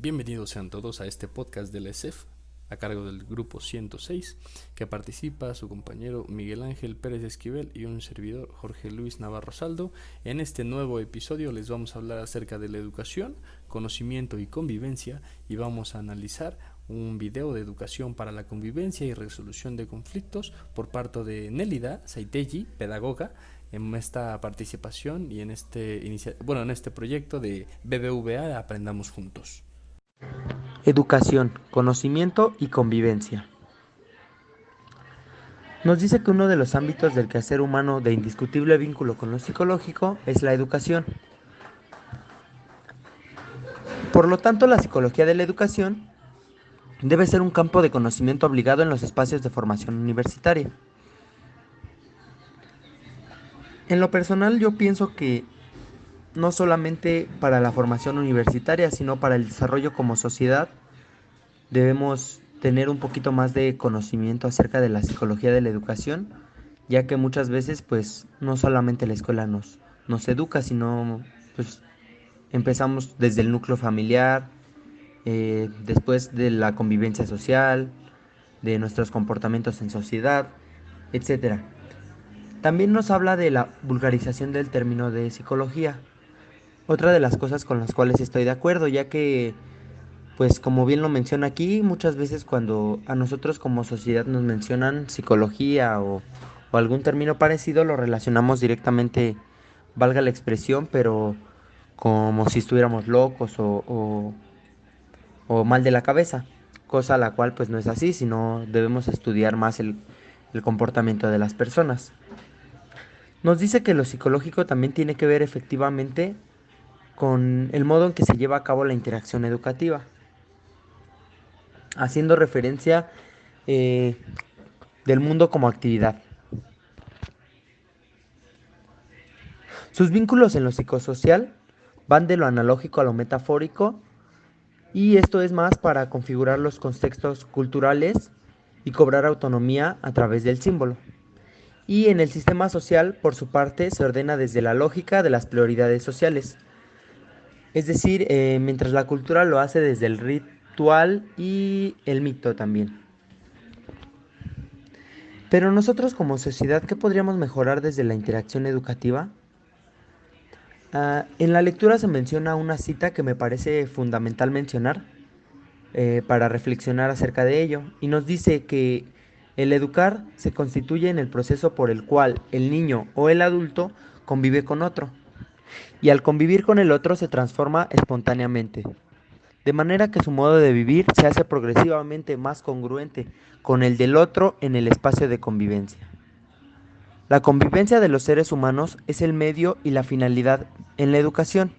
Bienvenidos sean todos a este podcast de la ESEF, a cargo del grupo 106, que participa su compañero Miguel Ángel Pérez Esquivel y un servidor Jorge Luis Navarro Saldo. En este nuevo episodio les vamos a hablar acerca de la educación, conocimiento y convivencia, y vamos a analizar un video de educación para la convivencia y resolución de conflictos por parte de Nélida Saitelli, pedagoga, en esta participación y en este proyecto de BBVA Aprendamos Juntos. Educación, conocimiento y convivencia. Nos dice que uno de los ámbitos del quehacer humano de indiscutible vínculo con lo psicológico es la educación. Por lo tanto, la psicología de la educación debe ser un campo de conocimiento obligado en los espacios de formación universitaria. En lo personal, yo pienso que no solamente para la formación universitaria, sino para el desarrollo como sociedad, debemos tener un poquito más de conocimiento acerca de la psicología de la educación, ya que muchas veces pues no solamente la escuela nos educa, sino pues empezamos desde el núcleo familiar, después de la convivencia social, de nuestros comportamientos en sociedad, etcétera. También nos habla de la vulgarización del término de psicología, otra de las cosas con las cuales estoy de acuerdo, ya que pues como bien lo menciona aquí, muchas veces cuando a nosotros como sociedad nos mencionan psicología o algún término parecido, lo relacionamos directamente, valga la expresión, pero como si estuviéramos locos o mal de la cabeza, cosa la cual pues no es así, sino debemos estudiar más el comportamiento de las personas. Nos dice que lo psicológico también tiene que ver efectivamente con el modo en que se lleva a cabo la interacción educativa, haciendo referencia eh, del mundo como actividad. Sus vínculos en lo psicosocial van de lo analógico a lo metafórico, y esto es más para configurar los contextos culturales y cobrar autonomía a través del símbolo. Y en el sistema social, por su parte, se ordena desde la lógica de las prioridades sociales. Es decir, mientras la cultura lo hace desde el ritual y el mito también. Pero nosotros como sociedad, ¿qué podríamos mejorar desde la interacción educativa? En la lectura se menciona una cita que me parece fundamental mencionar para reflexionar acerca de ello, y nos dice que el educar se constituye en el proceso por el cual el niño o el adulto convive con otro, y al convivir con el otro se transforma espontáneamente, de manera que su modo de vivir se hace progresivamente más congruente con el del otro en el espacio de convivencia. La convivencia de los seres humanos es el medio y la finalidad en la educación,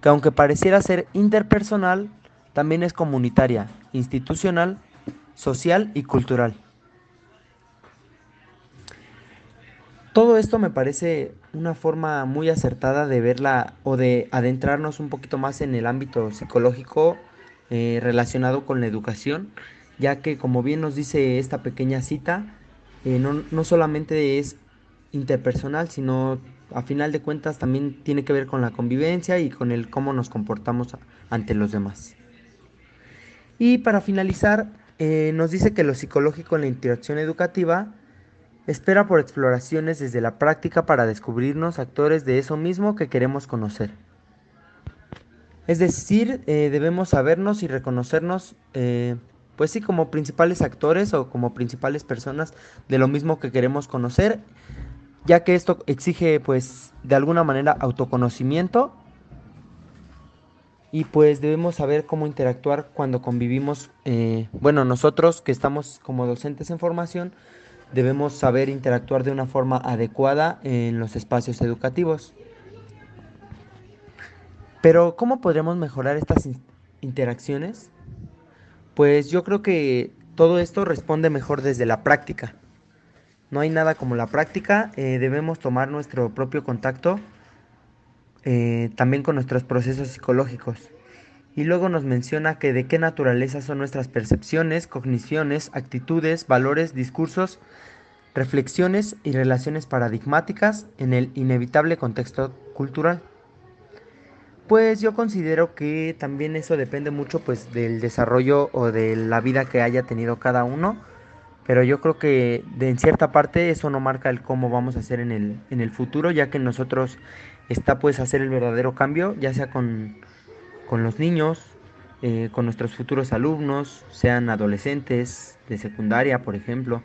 que aunque pareciera ser interpersonal, también es comunitaria, institucional, social y cultural. Todo esto me parece una forma muy acertada de verla o de adentrarnos un poquito más en el ámbito psicológico relacionado con la educación, ya que como bien nos dice esta pequeña cita, no solamente es interpersonal, sino a final de cuentas también tiene que ver con la convivencia y con el cómo nos comportamos ante los demás. Y para finalizar, nos dice que lo psicológico en la interacción educativa espera por exploraciones desde la práctica para descubrirnos actores de eso mismo que queremos conocer. Es decir, debemos sabernos y reconocernos, pues sí, como principales actores o como principales personas de lo mismo que queremos conocer, ya que esto exige, pues, de alguna manera autoconocimiento, y pues debemos saber cómo interactuar cuando convivimos. Bueno, nosotros que estamos como docentes en formación, debemos saber interactuar de una forma adecuada en los espacios educativos. Pero, ¿cómo podremos mejorar estas interacciones? Pues yo creo que todo esto responde mejor desde la práctica. No hay nada como la práctica, debemos tomar nuestro propio contacto también con nuestros procesos psicológicos. Y luego nos menciona que de qué naturaleza son nuestras percepciones, cogniciones, actitudes, valores, discursos, reflexiones y relaciones paradigmáticas en el inevitable contexto cultural. Pues yo considero que también eso depende mucho pues del desarrollo o de la vida que haya tenido cada uno, pero yo creo que en cierta parte eso no marca el cómo vamos a hacer en el futuro, ya que en nosotros está pues hacer el verdadero cambio, ya sea con los niños, con nuestros futuros alumnos, sean adolescentes de secundaria, por ejemplo.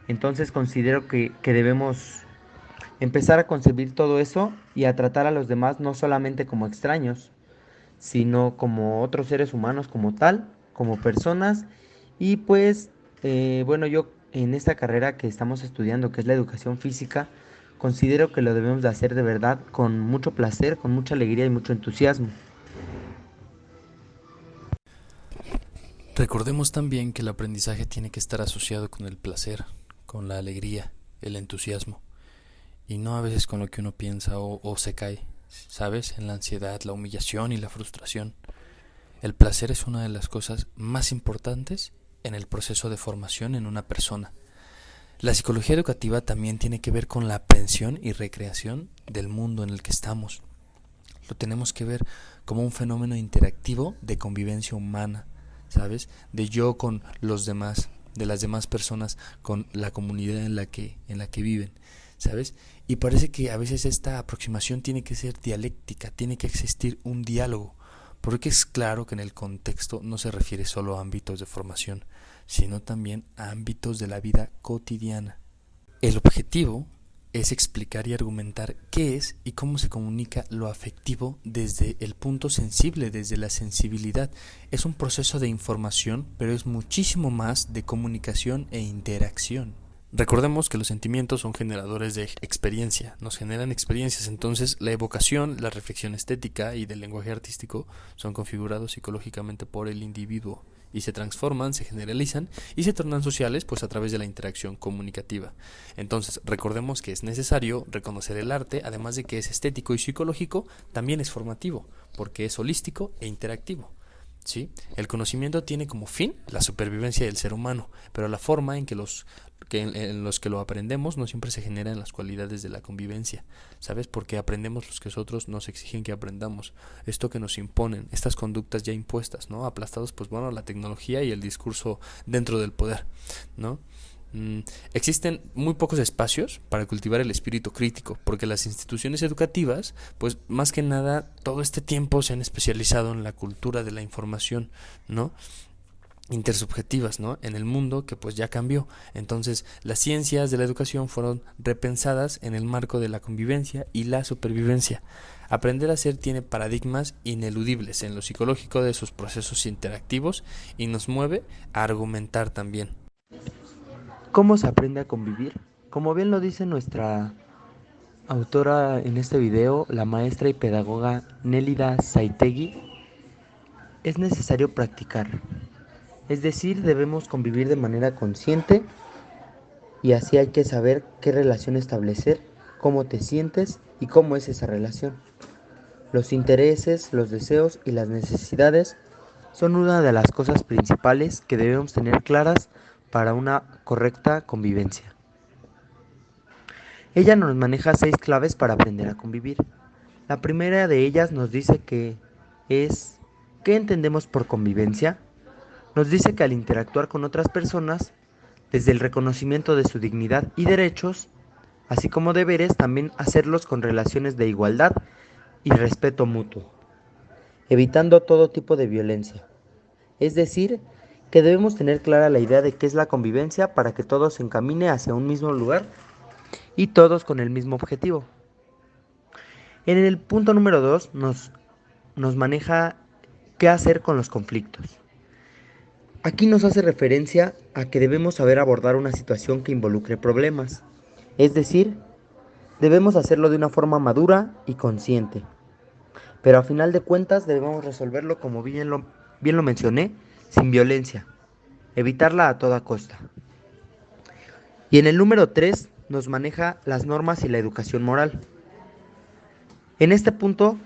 Entonces considero que debemos empezar a concebir todo eso y a tratar a los demás no solamente como extraños, sino como otros seres humanos como tal, como personas. Y pues, bueno, yo en esta carrera que estamos estudiando, que es la educación física, considero que lo debemos de hacer de verdad con mucho placer, con mucha alegría y mucho entusiasmo. Recordemos también que el aprendizaje tiene que estar asociado con el placer, con la alegría, el entusiasmo, y no a veces con lo que uno piensa o se cae, ¿sabes? En la ansiedad, la humillación y la frustración. El placer es una de las cosas más importantes en el proceso de formación en una persona. La psicología educativa también tiene que ver con la aprehensión y recreación del mundo en el que estamos. Lo tenemos que ver como un fenómeno interactivo de convivencia humana, ¿sabes? De yo con los demás, de las demás personas con la comunidad en la que viven, ¿sabes? Y parece que a veces esta aproximación tiene que ser dialéctica, tiene que existir un diálogo, porque es claro que en el contexto no se refiere solo a ámbitos de formación, sino también a ámbitos de la vida cotidiana. El objetivo es explicar y argumentar qué es y cómo se comunica lo afectivo desde el punto sensible, desde la sensibilidad. Es un proceso de información, pero es muchísimo más de comunicación e interacción. Recordemos que los sentimientos son generadores de experiencia, nos generan experiencias, entonces la evocación, la reflexión estética y del lenguaje artístico son configurados psicológicamente por el individuo y se transforman, se generalizan y se tornan sociales pues a través de la interacción comunicativa. Entonces recordemos que es necesario reconocer el arte, además de que es estético y psicológico, también es formativo, porque es holístico e interactivo. ¿Sí? El conocimiento tiene como fin la supervivencia del ser humano, pero la forma en en los que lo aprendemos no siempre se genera en las cualidades de la convivencia, ¿sabes? Porque aprendemos los que otros nos exigen que aprendamos, esto que nos imponen, estas conductas ya impuestas, ¿no? Aplastados, pues bueno, la tecnología y el discurso dentro del poder, ¿no? Existen muy pocos espacios para cultivar el espíritu crítico, porque las instituciones educativas, pues más que nada, todo este tiempo se han especializado en la cultura de la información, ¿no? Intersubjetivas, ¿no? En el mundo que pues ya cambió. Entonces, las ciencias de la educación fueron repensadas en el marco de la convivencia y la supervivencia. Aprender a ser tiene paradigmas ineludibles en lo psicológico de sus procesos interactivos y nos mueve a argumentar también. ¿Cómo se aprende a convivir? Como bien lo dice nuestra autora en este video, la maestra y pedagoga Nélida Saitegui, es necesario practicar. Es decir, debemos convivir de manera consciente y así hay que saber qué relación establecer, cómo te sientes y cómo es esa relación. Los intereses, los deseos y las necesidades son una de las cosas principales que debemos tener claras para una correcta convivencia. Ella nos maneja 6 claves para aprender a convivir. La primera de ellas nos dice que es ¿qué entendemos por convivencia? Nos dice que al interactuar con otras personas, desde el reconocimiento de su dignidad y derechos, así como deberes, también hacerlos con relaciones de igualdad y respeto mutuo, evitando todo tipo de violencia. Es decir, que debemos tener clara la idea de qué es la convivencia para que todo se encamine hacia un mismo lugar y todos con el mismo objetivo. En el punto número 2 nos maneja qué hacer con los conflictos. Aquí nos hace referencia a que debemos saber abordar una situación que involucre problemas, es decir, debemos hacerlo de una forma madura y consciente, pero a final de cuentas debemos resolverlo como bien lo mencioné, sin violencia, evitarla a toda costa. Y en el número 3 nos maneja las normas y la educación moral. En este punto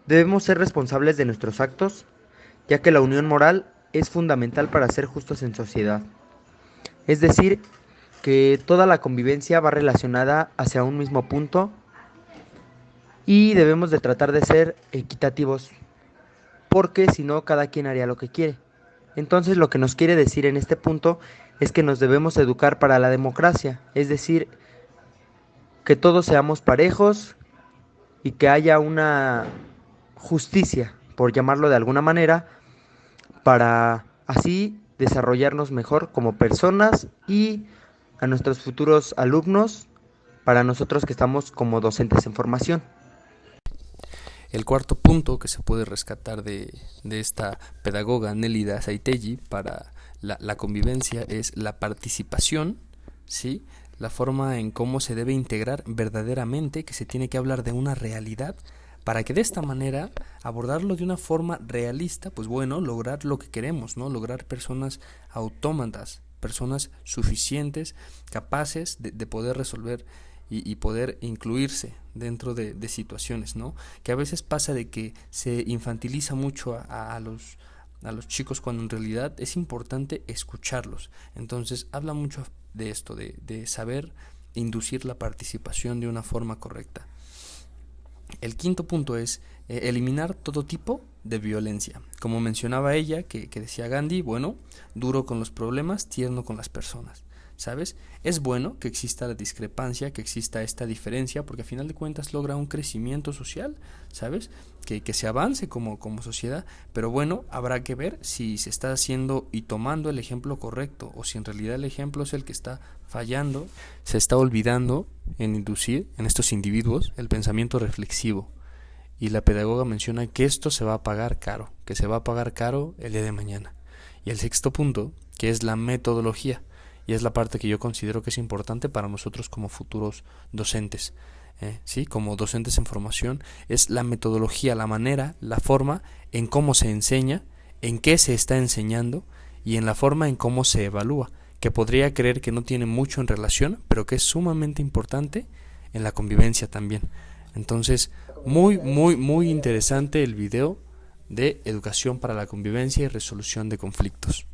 debemos ser responsables de nuestros actos, ya que la unión moral es fundamental para ser justos en sociedad. Es decir, que toda la convivencia va relacionada hacia un mismo punto y debemos de tratar de ser equitativos, porque si no, cada quien haría lo que quiere. Entonces, lo que nos quiere decir en este punto es que nos debemos educar para la democracia, es decir, que todos seamos parejos y que haya una justicia, por llamarlo de alguna manera, para así desarrollarnos mejor como personas y a nuestros futuros alumnos, para nosotros que estamos como docentes en formación. El cuarto punto que se puede rescatar de esta pedagoga Nélida Saitelli para la convivencia es la participación, ¿sí? La forma en cómo se debe integrar verdaderamente, que se tiene que hablar de una realidad para que de esta manera abordarlo de una forma realista, pues bueno, lograr lo que queremos, ¿no? Lograr personas autómatas, personas suficientes, capaces de poder resolver y poder incluirse dentro de situaciones, ¿no? Que a veces pasa de que se infantiliza mucho a los chicos cuando en realidad es importante escucharlos. Entonces habla mucho de esto, de saber inducir la participación de una forma correcta. El quinto punto es eliminar todo tipo de violencia. Como mencionaba ella, que decía Gandhi, bueno, duro con los problemas, tierno con las personas. ¿Sabes? Es bueno que exista la discrepancia, que exista esta diferencia, porque a final de cuentas logra un crecimiento social, ¿sabes? Que se avance como sociedad, pero bueno, habrá que ver si se está haciendo y tomando el ejemplo correcto, o si en realidad el ejemplo es el que está fallando, se está olvidando en inducir en estos individuos el pensamiento reflexivo. Y la pedagoga menciona que esto se va a pagar caro, que se va a pagar caro el día de mañana. Y el sexto punto, que es la metodología. Y es la parte que yo considero que es importante para nosotros como futuros docentes, ¿sí? Como docentes en formación, es la metodología, la manera, la forma en cómo se enseña, en qué se está enseñando y en la forma en cómo se evalúa, que podría creer que no tiene mucho en relación, pero que es sumamente importante en la convivencia también. Entonces, muy interesante el video de educación para la convivencia y resolución de conflictos.